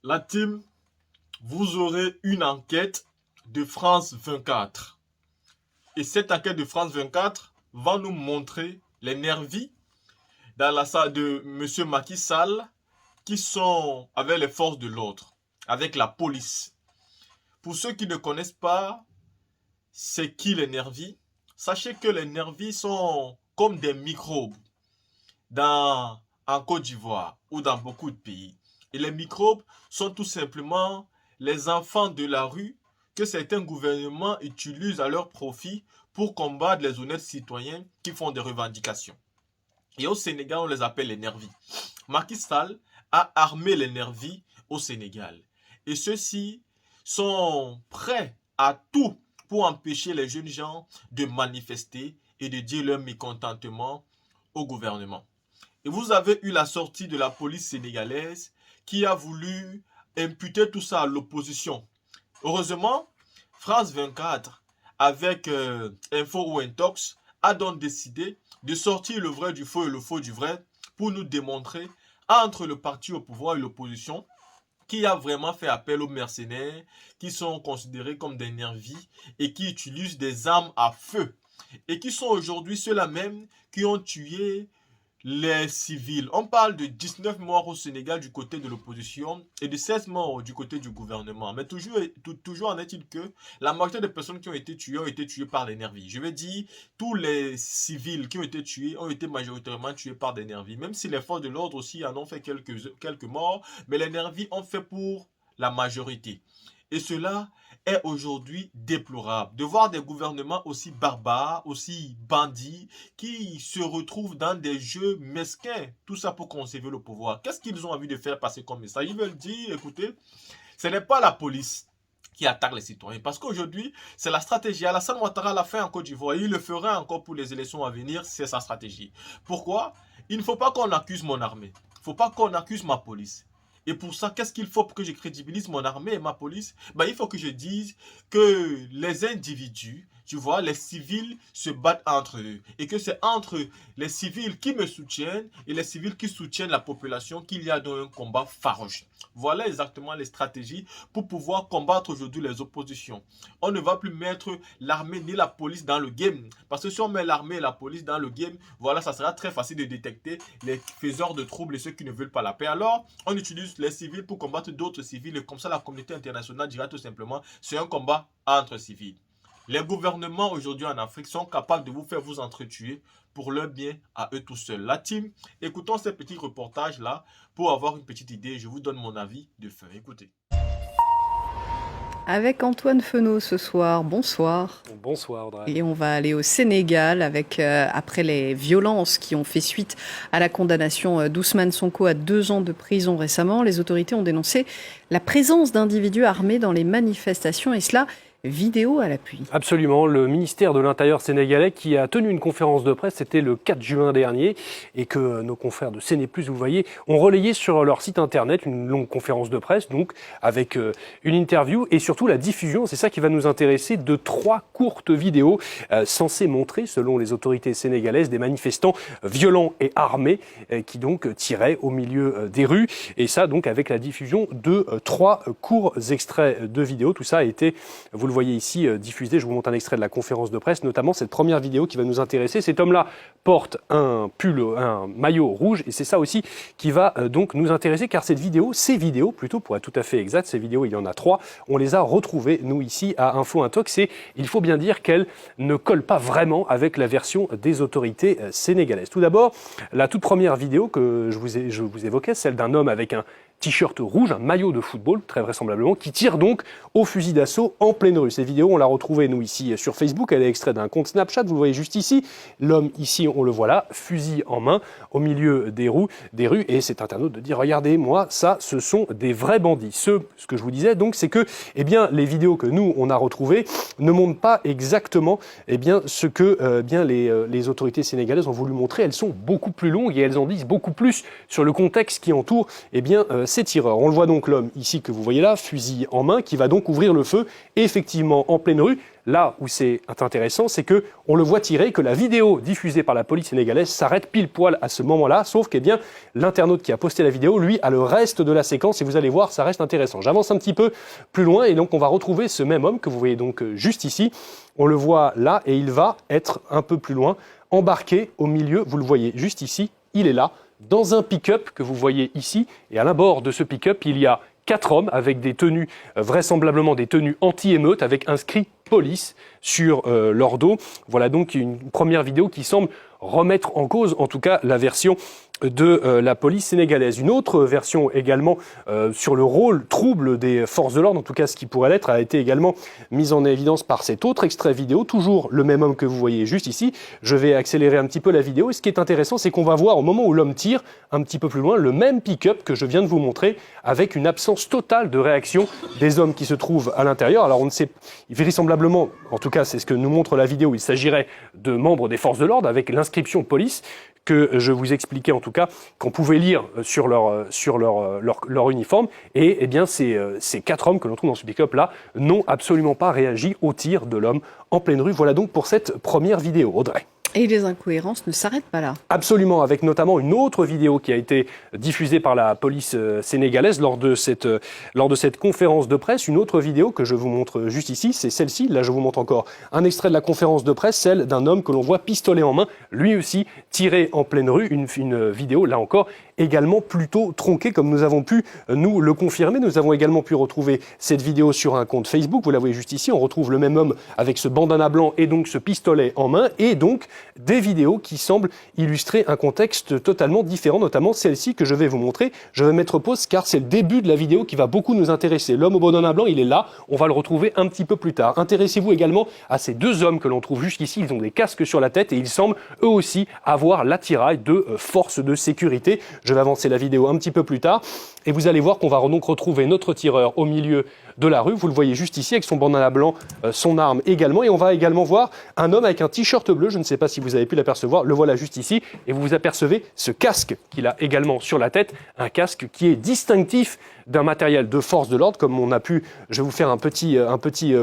La team, vous aurez une enquête de France 24. Et cette enquête de France 24 va nous montrer les nervis dans la salle de M. Macky Sall qui sont avec les forces de l'ordre, avec la police. Pour ceux qui ne connaissent pas c'est qui les nervis, sachez que les nervis sont comme des microbes en Côte d'Ivoire ou dans beaucoup de pays. Et les microbes sont tout simplement les enfants de la rue que certains gouvernements utilisent à leur profit pour combattre les honnêtes citoyens qui font des revendications. Et au Sénégal, on les appelle les nervis. Macky Sall a armé les nervis au Sénégal. Et ceux-ci sont prêts à tout pour empêcher les jeunes gens de manifester et de dire leur mécontentement au gouvernement. Et vous avez eu la sortie de la police sénégalaise qui a voulu imputer tout ça à l'opposition. Heureusement, France 24, avec Info ou Intox, a donc décidé de sortir le vrai du faux et le faux du vrai pour nous démontrer entre le parti au pouvoir et l'opposition qui a vraiment fait appel aux mercenaires qui sont considérés comme des nervis et qui utilisent des armes à feu et qui sont aujourd'hui ceux-là même qui ont tué les civils. On parle de 19 morts au Sénégal du côté de l'opposition et de 16 morts du côté du gouvernement. Mais toujours en est-il que la majorité des personnes qui ont été tuées par les nervis. Je veux dire, tous les civils qui ont été majoritairement tués par des nervis. Même si les forces de l'ordre aussi en ont fait quelques morts, mais les nervis ont fait pour la majorité. Et cela est aujourd'hui déplorable. De voir des gouvernements aussi barbares, aussi bandits, qui se retrouvent dans des jeux mesquins. Tout ça pour conserver le pouvoir. Qu'est-ce qu'ils ont envie de faire passer comme message? Ils veulent dire, écoutez, ce n'est pas la police qui attaque les citoyens. Parce qu'aujourd'hui, c'est la stratégie. Alassane Ouattara l'a fait en Côte d'Ivoire. Il le fera encore pour les élections à venir. C'est sa stratégie. Pourquoi? Il ne faut pas qu'on accuse mon armée. Il ne faut pas qu'on accuse ma police. Et pour ça, qu'est-ce qu'il faut pour que je crédibilise mon armée et ma police? Il faut que je dise que les individus, tu vois, les civils se battent entre eux. Et que c'est entre les civils qui me soutiennent et les civils qui soutiennent la population qu'il y a dans un combat farouche. Voilà exactement les stratégies pour pouvoir combattre aujourd'hui les oppositions. On ne va plus mettre l'armée ni la police dans le game. Parce que si on met l'armée et la police dans le game, voilà, ça sera très facile de détecter les faiseurs de troubles et ceux qui ne veulent pas la paix. Alors, on utilise les civils pour combattre d'autres civils et comme ça, la communauté internationale dira tout simplement, c'est un combat entre civils. Les gouvernements aujourd'hui en Afrique sont capables de vous faire vous entretuer pour leur bien à eux tout seuls. La team, écoutons ces petits reportages-là pour avoir une petite idée. Je vous donne mon avis de fin. Écoutez. Avec Antoine Fenot ce soir, bonsoir. Bonsoir Audrey. Et on va aller au Sénégal avec, après les violences qui ont fait suite à la condamnation d'Ousmane Sonko à 2 ans de prison récemment. Les autorités ont dénoncé la présence d'individus armés dans les manifestations et cela vidéo à l'appui. Absolument, le ministère de l'Intérieur sénégalais qui a tenu une conférence de presse, c'était le 4 juin dernier, et que nos confrères de CNews+, vous voyez, ont relayé sur leur site internet une longue conférence de presse, donc avec une interview et surtout la diffusion, c'est ça qui va nous intéresser, de 3 courtes vidéos censées montrer, selon les autorités sénégalaises, des manifestants violents et armés qui donc tiraient au milieu des rues, et ça donc avec la diffusion de 3 courts extraits de vidéos. Tout ça a été, vous le voyez ici, diffusé. Je vous montre un extrait de la conférence de presse, notamment cette première vidéo qui va nous intéresser. Cet homme-là porte un maillot rouge et c'est ça aussi qui va donc nous intéresser car ces vidéos plutôt pour être tout à fait exact, ces vidéos il y en a 3, on les a retrouvées nous ici à Info Intox et il faut bien dire qu'elles ne collent pas vraiment avec la version des autorités sénégalaises. Tout d'abord, la toute première vidéo que je vous évoquais, celle d'un homme avec un t-shirt rouge, un maillot de football, très vraisemblablement, qui tire donc au fusil d'assaut en pleine rue. Cette vidéo, on l'a retrouvée, nous, ici, sur Facebook. Elle est extraite d'un compte Snapchat. Vous le voyez juste ici. L'homme, ici, on le voit là, fusil en main, au milieu des rues. Et cet internaute de dire, regardez, moi, ça, ce sont des vrais bandits. Ce que je vous disais, donc, c'est que, les vidéos que nous, on a retrouvées ne montrent pas exactement, ce que, les autorités sénégalaises ont voulu montrer. Elles sont beaucoup plus longues et elles en disent beaucoup plus sur le contexte qui entoure, ces tireurs. On le voit donc l'homme ici que vous voyez là, fusil en main, qui va donc ouvrir le feu, et effectivement en pleine rue. Là où c'est intéressant, c'est que on le voit tirer, que la vidéo diffusée par la police sénégalaise s'arrête pile poil à ce moment-là, sauf que l'internaute qui a posté la vidéo, lui, a le reste de la séquence, et vous allez voir, ça reste intéressant. J'avance un petit peu plus loin, et donc on va retrouver ce même homme que vous voyez donc juste ici. On le voit là, et il va être un peu plus loin, embarqué au milieu, vous le voyez juste ici, il est là, dans un pick-up que vous voyez ici, et à l'abord de ce pick-up, il y a 4 hommes avec des tenues, vraisemblablement des tenues anti-émeute, avec inscrit police sur leur dos. Voilà donc une première vidéo qui semble remettre en cause, en tout cas, la version de la police sénégalaise. Une autre version également sur le rôle trouble des forces de l'ordre, en tout cas ce qui pourrait l'être, a été également mise en évidence par cet autre extrait vidéo, toujours le même homme que vous voyez juste ici. Je vais accélérer un petit peu la vidéo, et ce qui est intéressant, c'est qu'on va voir au moment où l'homme tire, un petit peu plus loin, le même pick-up que je viens de vous montrer, avec une absence totale de réaction des hommes qui se trouvent à l'intérieur. Alors on ne sait, vraisemblablement, en tout cas c'est ce que nous montre la vidéo, il s'agirait de membres des forces de l'ordre avec l'inscription police, que je vous expliquais en tout cas, qu'on pouvait lire sur leur uniforme. Et eh bien, ces 4 hommes que l'on trouve dans ce pick-up là n'ont absolument pas réagi au tir de l'homme en pleine rue. Voilà donc pour cette première vidéo. Audrey. Et les incohérences ne s'arrêtent pas là. Absolument, avec notamment une autre vidéo qui a été diffusée par la police sénégalaise lors de cette conférence de presse. Une autre vidéo que je vous montre juste ici, c'est celle-ci. Là, je vous montre encore un extrait de la conférence de presse, celle d'un homme que l'on voit pistolet en main, lui aussi tiré en pleine rue. Une vidéo, là encore, également plutôt tronquée, comme nous avons pu nous le confirmer. Nous avons également pu retrouver cette vidéo sur un compte Facebook. Vous la voyez juste ici. On retrouve le même homme avec ce bandana blanc et donc ce pistolet en main. Et donc, des vidéos qui semblent illustrer un contexte totalement différent, notamment celle-ci que je vais vous montrer. Je vais mettre pause car c'est le début de la vidéo qui va beaucoup nous intéresser. L'homme au bandana blanc, il est là, on va le retrouver un petit peu plus tard. Intéressez-vous également à ces 2 hommes que l'on trouve jusqu'ici, ils ont des casques sur la tête et ils semblent eux aussi avoir l'attirail de forces de sécurité. Je vais avancer la vidéo un petit peu plus tard et vous allez voir qu'on va donc retrouver notre tireur au milieu de la rue. Vous le voyez juste ici avec son bandana blanc, son arme également. Et on va également voir un homme avec un t-shirt bleu. Je ne sais pas si vous avez pu l'apercevoir. Le voilà juste ici. Et vous apercevez ce casque qu'il a également sur la tête. Un casque qui est distinctif d'un matériel de force de l'ordre, comme on a pu, je vais vous faire un petit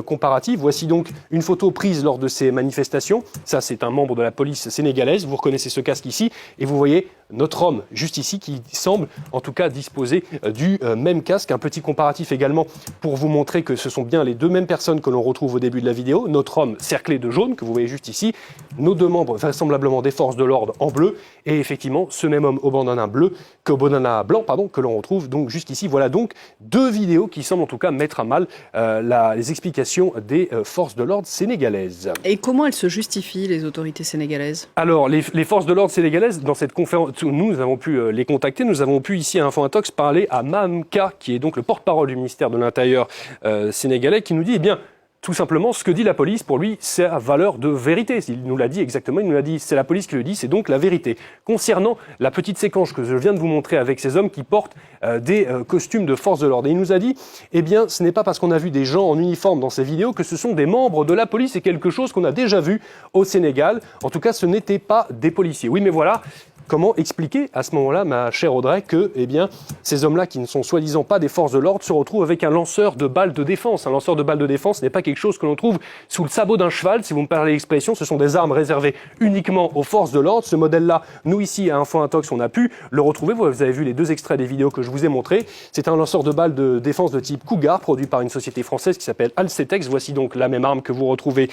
comparatif. Voici donc une photo prise lors de ces manifestations. Ça, c'est un membre de la police sénégalaise. Vous reconnaissez ce casque ici. Et vous voyez notre homme juste ici qui semble en tout cas disposer du même casque. Un petit comparatif également pour vous montrer que ce sont bien les 2 mêmes personnes que l'on retrouve au début de la vidéo. Notre homme cerclé de jaune que vous voyez juste ici, nos 2 membres vraisemblablement des forces de l'ordre en bleu, et effectivement ce même homme au bandana blanc que l'on retrouve donc jusqu'ici. Voilà donc 2 vidéos qui semblent en tout cas mettre à mal les explications des forces de l'ordre sénégalaises. Et comment elles se justifient, les autorités sénégalaises? Alors les forces de l'ordre sénégalaises, dans cette conférence, nous avons pu les contacter, nous avons pu ici à Info Intox parler à Mamka, qui est donc le porte-parole du ministère de l'Intérieur sénégalais, qui nous dit, eh bien, tout simplement, ce que dit la police, pour lui, c'est à valeur de vérité. Il nous l'a dit exactement, il nous l'a dit, c'est la police qui le dit, c'est donc la vérité. Concernant la petite séquence que je viens de vous montrer avec ces hommes qui portent des costumes de force de l'ordre, et il nous a dit, eh bien, ce n'est pas parce qu'on a vu des gens en uniforme dans ces vidéos que ce sont des membres de la police, c'est quelque chose qu'on a déjà vu au Sénégal. En tout cas, ce n'étaient pas des policiers. Oui, mais voilà. Comment expliquer à ce moment-là, ma chère Audrey, que eh bien, ces hommes-là, qui ne sont soi-disant pas des forces de l'ordre, se retrouvent avec un lanceur de balles de défense. Un lanceur de balles de défense n'est pas quelque chose que l'on trouve sous le sabot d'un cheval. Si vous me parlez l'expression, ce sont des armes réservées uniquement aux forces de l'ordre. Ce modèle-là, nous ici à Info Intox, on a pu le retrouver. Vous avez vu les 2 extraits des vidéos que je vous ai montrés. C'est un lanceur de balles de défense de type Cougar, produit par une société française qui s'appelle Alcetex. Voici donc la même arme que vous retrouvez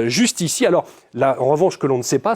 juste ici. Alors là, en revanche, ce que l'on ne sait pas,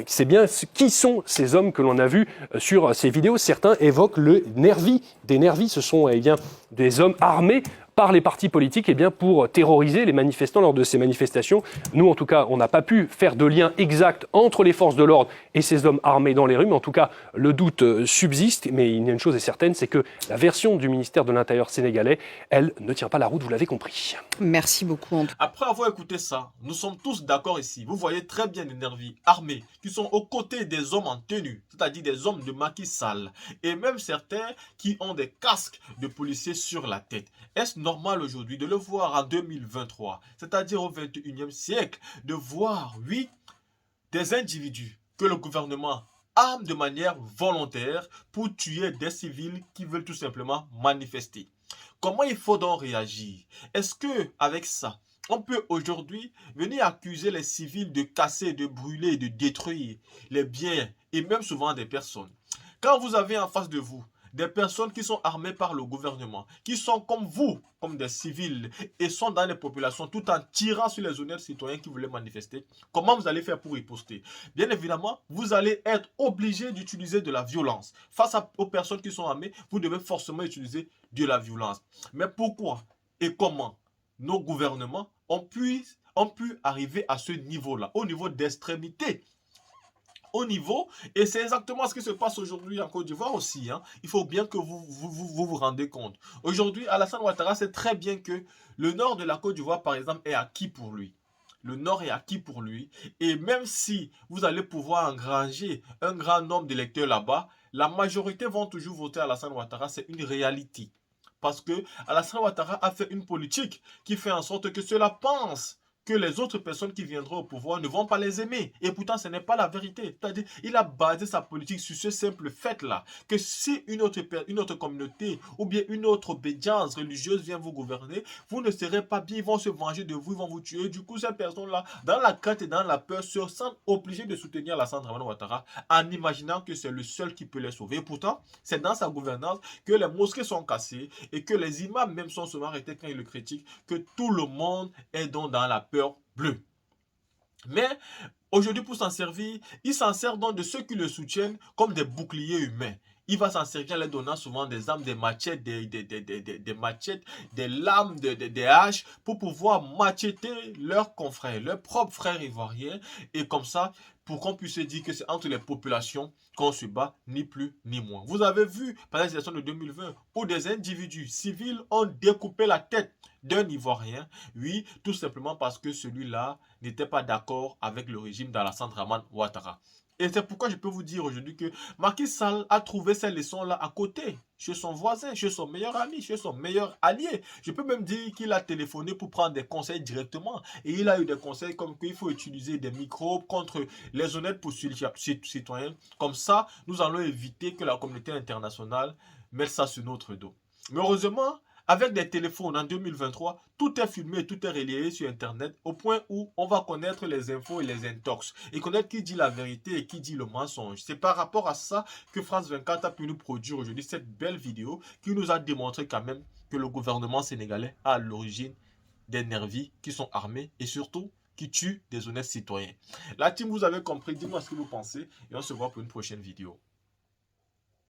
c'est bien qui sont ces hommes que l'on a vus sur ces vidéos. Certains évoquent le nervi. Des nervis, ce sont eh bien, des hommes armés par les partis politiques pour terroriser les manifestants lors de ces manifestations. Nous, en tout cas, on n'a pas pu faire de lien exact entre les forces de l'ordre et ces hommes armés dans les rues, mais en tout cas, le doute subsiste. Mais il y a une chose est certaine, c'est que la version du ministère de l'Intérieur sénégalais, elle ne tient pas la route, vous l'avez compris. Merci beaucoup, Antoine. Après avoir écouté ça, nous sommes tous d'accord ici. Vous voyez très bien les nervis armés qui sont aux côtés des hommes en tenue, c'est-à-dire des hommes de Macky Sall, et même certains qui ont des casques de policiers sur la tête. Est-ce normal aujourd'hui de le voir en 2023, c'est-à-dire au 21e siècle, de voir, oui, des individus que le gouvernement arment de manière volontaire pour tuer des civils qui veulent tout simplement manifester. Comment il faut donc réagir? Est-ce que avec ça, on peut aujourd'hui venir accuser les civils de casser, de brûler, de détruire les biens et même souvent des personnes? Quand vous avez en face de vous des personnes qui sont armées par le gouvernement, qui sont comme vous, comme des civils, et sont dans les populations tout en tirant sur les honnêtes citoyens qui voulaient manifester, comment vous allez faire pour riposter? Bien évidemment, vous allez être obligé d'utiliser de la violence. Face aux personnes qui sont armées, vous devez forcément utiliser de la violence. Mais pourquoi et comment nos gouvernements ont pu arriver à ce niveau-là, au niveau d'extrémité? Et c'est exactement ce qui se passe aujourd'hui en Côte d'Ivoire aussi. Il faut bien que vous rendez compte. Aujourd'hui, Alassane Ouattara sait très bien que le nord de la Côte d'Ivoire, par exemple, est acquis pour lui. Le nord est acquis pour lui. Et même si vous allez pouvoir engranger un grand nombre d'électeurs là-bas, la majorité vont toujours voter Alassane Ouattara. C'est une réalité. Parce que Alassane Ouattara a fait une politique qui fait en sorte que cela pense que les autres personnes qui viendront au pouvoir ne vont pas les aimer. Et pourtant, ce n'est pas la vérité. C'est-à-dire, il a basé sa politique sur ce simple fait-là, que si une autre communauté ou bien une autre obédience religieuse vient vous gouverner, vous ne serez pas bien, ils vont se venger de vous, ils vont vous tuer. Du coup, ces personnes-là, dans la crainte et dans la peur, se sentent obligées de soutenir Alassane Ouattara en imaginant que c'est le seul qui peut les sauver. Et pourtant, c'est dans sa gouvernance que les mosquées sont cassées et que les imams même sont souvent arrêtés quand ils le critiquent, que tout le monde est donc dans la peur bleue. Mais aujourd'hui, pour s'en servir, il s'en sert donc de ceux qui le soutiennent comme des boucliers humains. Il va s'en servir en leur donnant souvent des armes, des machettes, des machettes, des lames, des haches pour pouvoir macheter leurs confrères, leurs propres frères ivoiriens. Et comme ça, pour qu'on puisse dire que c'est entre les populations qu'on se bat, ni plus ni moins. Vous avez vu, par la situation de 2020, où des individus civils ont découpé la tête d'un Ivoirien, oui, tout simplement parce que celui-là n'était pas d'accord avec le régime d'Alassane Ouattara. Et c'est pourquoi je peux vous dire aujourd'hui que Macky Sall a trouvé ces leçons-là à côté, chez son voisin, chez son meilleur ami, chez son meilleur allié. Je peux même dire qu'il a téléphoné pour prendre des conseils directement. Et il a eu des conseils comme qu'il faut utiliser des microbes contre les honnêtes citoyens. Comme ça, nous allons éviter que la communauté internationale mette ça sur notre dos. Mais heureusement, avec des téléphones en 2023, tout est filmé, tout est relayé sur Internet au point où on va connaître les infos et les intox et connaître qui dit la vérité et qui dit le mensonge. C'est par rapport à ça que France 24 a pu nous produire aujourd'hui cette belle vidéo qui nous a démontré quand même que le gouvernement sénégalais a à l'origine des nervis qui sont armés et surtout qui tuent des honnêtes citoyens. La team, vous avez compris, dites-moi ce que vous pensez et on se voit pour une prochaine vidéo.